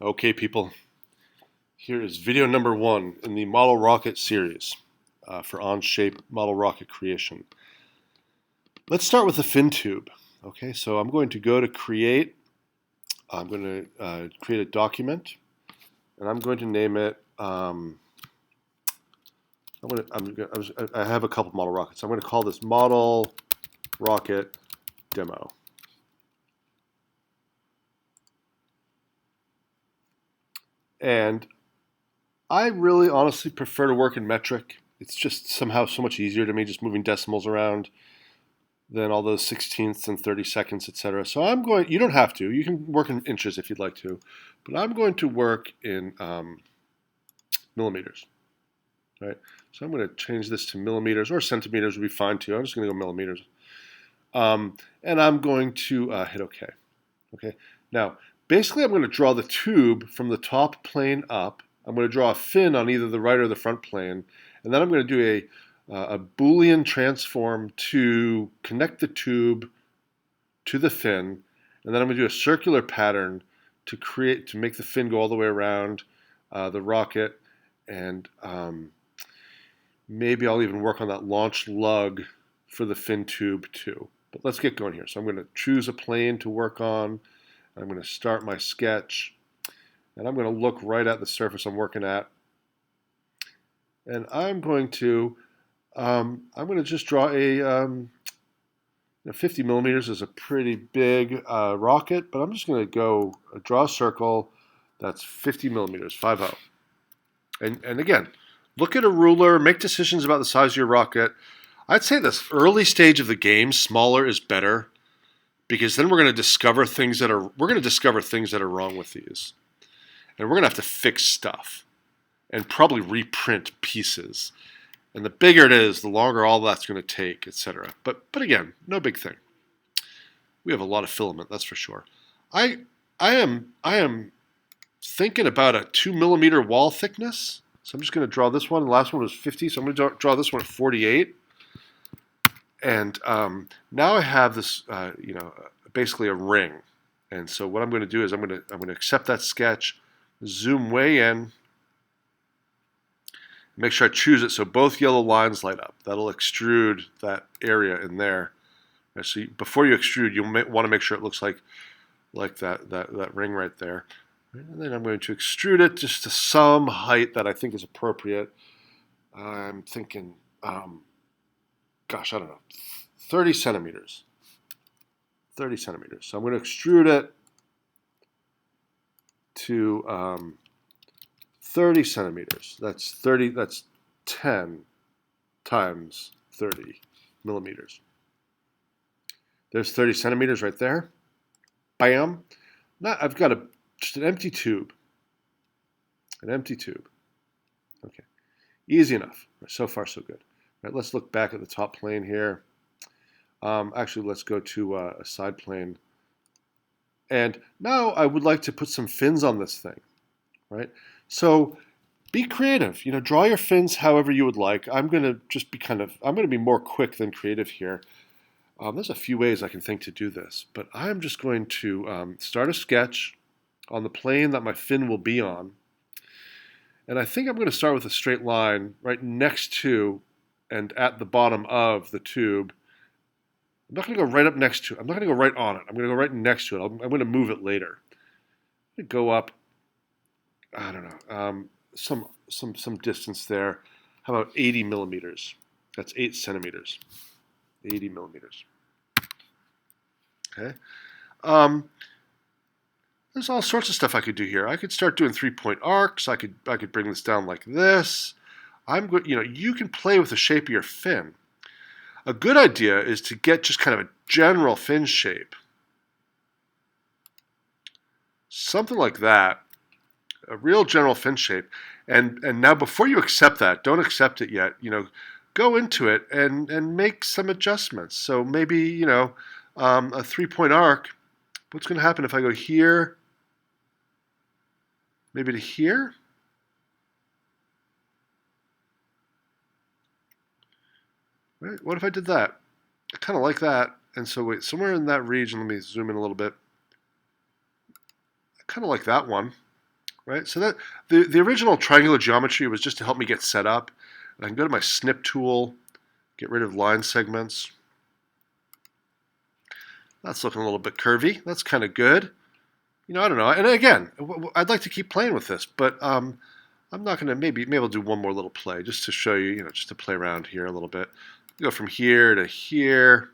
Okay, people, here is video number 1 in the model rocket series for Onshape model rocket creation. Let's start with the fin tube. Okay, so I'm going to go to create. I'm going to create a document, and I'm going to name it. I have a couple model rockets. I'm going to call this model rocket demo. And I really honestly prefer to work in metric. It's just somehow so much easier to me just moving decimals around than all those 16ths and 30 seconds, etc. So you don't have to. You can work in inches if you'd like to. But I'm going to work in millimeters. Right? So I'm going to change this to millimeters, or centimeters would be fine too. I'm just going to go millimeters. And I'm going to hit OK. Okay. Now, basically I'm going to draw the tube from the top plane up. I'm going to draw a fin on either the right or the front plane. And then I'm going to do a Boolean transform to connect the tube to the fin. And then I'm going to do a circular pattern to make the fin go all the way around the rocket. And maybe I'll even work on that launch lug for the fin tube too. But let's get going here. So I'm going to choose a plane to work on. I'm going to start my sketch, and I'm going to look right at the surface I'm working at. And I'm going to just draw a 50 millimeters is a pretty big rocket, but I'm just going to go draw a circle that's 50 millimeters, 50. And again, look at a ruler, make decisions about the size of your rocket. I'd say this early stage of the game, smaller is better, because then we're going to discover things that are wrong with these, and we're going to have to fix stuff and probably reprint pieces. And the bigger it is, the longer all that's going to take, etc. But again, no big thing. We have a lot of filament, that's for sure. I am thinking about a 2 millimeter wall thickness. So I'm just going to draw this one. The last one was 50, so I'm going to draw this one at 48. And now I have this, basically a ring. And so what I'm going to do is I'm going to accept that sketch, zoom way in, make sure I choose it so both yellow lines light up. That'll extrude that area in there. And so before you extrude, you'll want to make sure it looks like that ring right there. And then I'm going to extrude it just to some height that I think is appropriate. I'm thinking, I don't know, 30 centimeters. 30 centimeters. So I'm going to extrude it to 30 centimeters. That's 10 times 30 millimeters. There's 30 centimeters right there. Bam. Now I've got just an empty tube. An empty tube. Okay. Easy enough. So far, so good. Right, let's look back at the top plane here. Actually, let's go to a side plane. And now I would like to put some fins on this thing, right? So be creative. Draw your fins however you would like. I'm going to be more quick than creative here. There's a few ways I can think to do this, but I'm just going to start a sketch on the plane that my fin will be on. And I think I'm going to start with a straight line right next to and at the bottom of the tube. I'm not going to go right up next to it. I'm not going to go right on it. I'm going to go right next to it. I'm going to move it later. I'm going to go up, I don't know, some distance there. How about 80 millimeters? That's 8 centimeters. 80 millimeters. Okay. There's all sorts of stuff I could do here. I could start doing 3-point arcs. I could bring this down like this. You can play with the shape of your fin. A good idea is to get just kind of a general fin shape. Something like that. A real general fin shape. And now before you accept that, don't accept it yet, go into it and make some adjustments. So maybe, a 3-point arc. What's going to happen if I go here, maybe to here? Right? What if I did that? I kind of like that. And so wait, somewhere in that region, let me zoom in a little bit. I kind of like that one. right? So that the original triangular geometry was just to help me get set up. And I can go to my snip tool, get rid of line segments. That's looking a little bit curvy. That's kind of good. I don't know. And again, I'd like to keep playing with this, but I'm not going to, maybe I'll do one more little play just to show you, just to play around here a little bit. Go from here to here,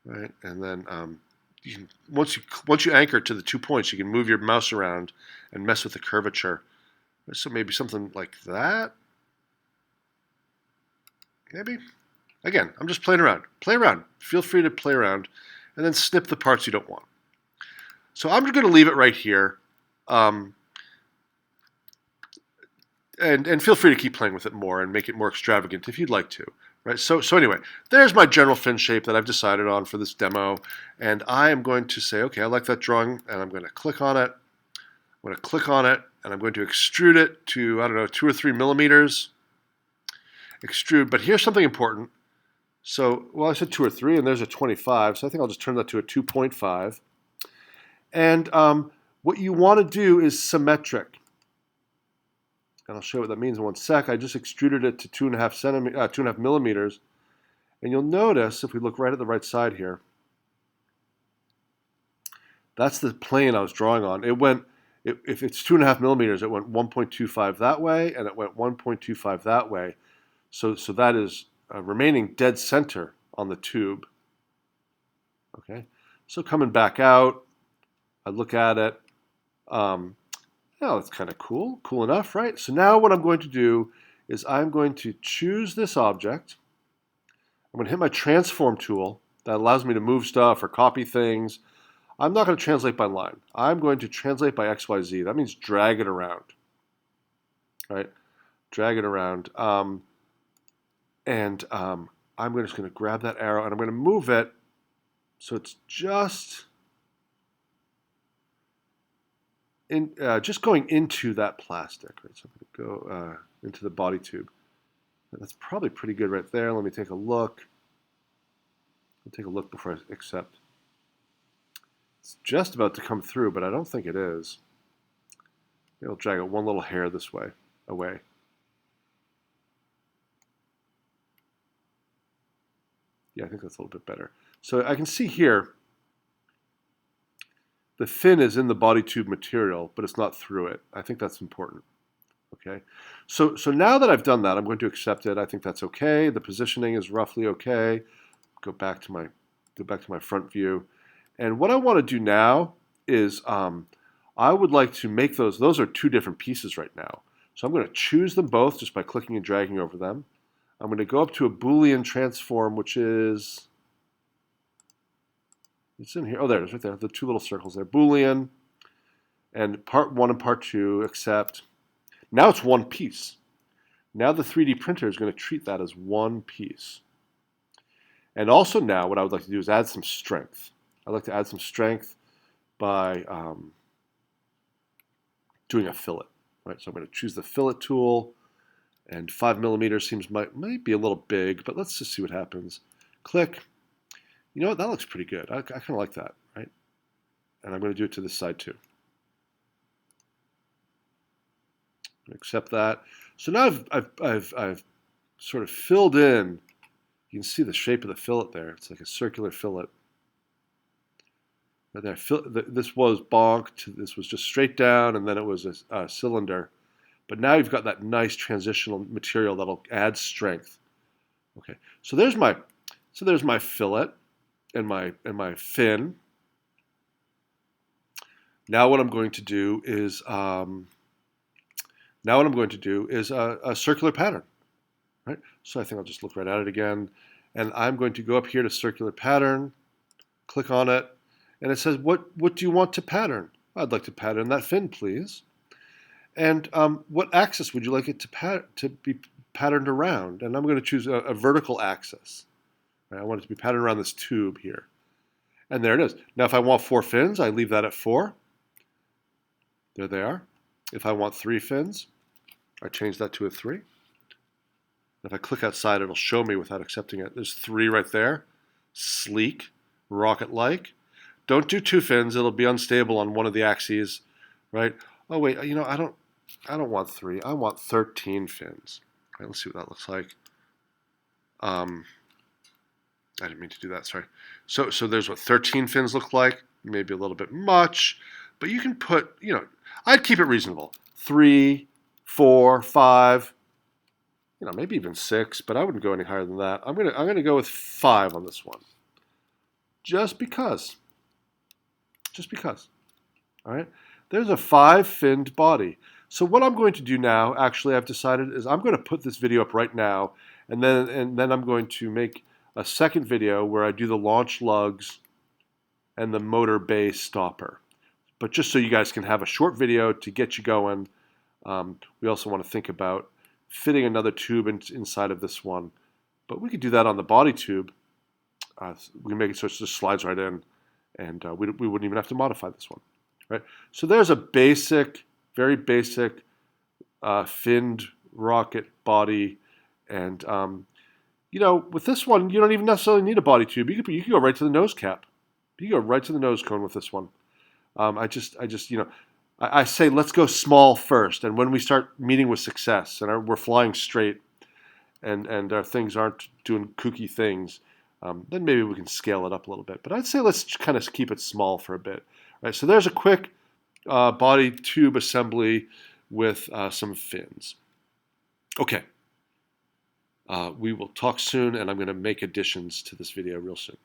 right? And then once you anchor to the 2 points, you can move your mouse around and mess with the curvature. So maybe something like that. Maybe. Again, I'm just playing around. Play around. Feel free to play around, and then snip the parts you don't want. So I'm just going to leave it right here. And feel free to keep playing with it more and make it more extravagant if you'd like to. Right? So anyway, there's my general fin shape that I've decided on for this demo. And I am going to say, okay, I like that drawing, and I'm going to click on it. I'm going to click on it, and I'm going to extrude it to, I don't know, 2 or 3 millimeters. Extrude, but here's something important. So, well, I said 2 or 3, and there's a 25, so I think I'll just turn that to a 2.5. And what you want to do is symmetric. And I'll show you what that means in 1 sec. I just extruded it to 2.5 millimeters. And you'll notice, if we look right at the right side here, that's the plane I was drawing on. It went, if it's 2.5 millimeters, it went 1.25 that way, and it went 1.25 that way. So that is remaining dead center on the tube. Okay, so coming back out, I look at it. It's kind of cool enough, right? So now what I'm going to do is I'm going to choose this object. I'm going to hit my transform tool that allows me to move stuff or copy things. I'm not going to translate by line. I'm going to translate by XYZ. That means drag it around, right? Drag it around. I'm just going to grab that arrow and I'm going to move it so it's just going into that plastic. Right? So I'm going to go into the body tube. That's probably pretty good right there. Let me take a look. I'll take a look before I accept. It's just about to come through, but I don't think it is. Maybe I'll drag it one little hair this way, away. Yeah, I think that's a little bit better. So I can see here, the fin is in the body tube material, but it's not through it. I think that's important. Okay, so now that I've done that, I'm going to accept it. I think that's okay. The positioning is roughly okay. Go back to my front view, and what I want to do now is I would like to make those are 2 different pieces right now. So I'm going to choose them both just by clicking and dragging over them. I'm going to go up to a Boolean transform, which is, it's in here. Oh, there it is, right there. The 2 little circles there. Boolean, and part 1 and part 2, accept. Now it's 1 piece. Now the 3D printer is going to treat that as 1 piece. And also now what I would like to do is add some strength. I'd like to add some strength by doing a fillet. Right? So I'm going to choose the fillet tool. And 5 millimeters might be a little big, but let's just see what happens. Click. You know what? That looks pretty good. I kind of like that, right? And I'm going to do it to this side too. Accept that. So now I've sort of filled in. You can see the shape of the fillet there. It's like a circular fillet. Right there. This was bonked. This was just straight down, and then it was a cylinder. But now you've got that nice transitional material that'll add strength. Okay, so there's my fillet and my fin. Now what I'm going to do is a circular pattern. Right. So I think I'll just look right at it again, and I'm going to go up here to circular pattern, click on it, and it says what do you want to pattern? I'd like to pattern that fin, please. And what axis would you like it to be patterned around? And I'm going to choose a vertical axis. Right? I want it to be patterned around this tube here. And there it is. Now if I want 4 fins, I leave that at 4. There they are. If I want 3 fins, I change that to a 3. If I click outside, it'll show me without accepting it. There's 3 right there. Sleek, rocket-like. Don't do 2 fins. It'll be unstable on one of the axes, right? Oh wait, I don't want 3. I want 13 fins. All right, let's see what that looks like. I didn't mean to do that. Sorry. So there's what 13 fins look like. Maybe a little bit much, but you can put. I'd keep it reasonable. 3, 4, 5. Maybe even 6, but I wouldn't go any higher than that. I'm gonna go with 5 on this one, just because. Just because. All right. There's a 5-finned body. So what I'm going to do now, actually, I've decided is I'm going to put this video up right now, and then I'm going to make a second video where I do the launch lugs and the motor bay stopper. But just so you guys can have a short video to get you going, we also want to think about fitting another tube inside of this one. But we could do that on the body tube. We can make it so it just slides right in, and we wouldn't even have to modify this one. Right? So there's a basic, very basic finned rocket body, and with this one, you don't even necessarily need a body tube. You can go right to the nose cap. You can go right to the nose cone with this one. I say let's go small first, and when we start meeting with success and we're flying straight, and our things aren't doing kooky things, then maybe we can scale it up a little bit. But I'd say let's kind of keep it small for a bit. Right, so there's a quick body tube assembly with some fins. Okay, we will talk soon, and I'm going to make additions to this video real soon.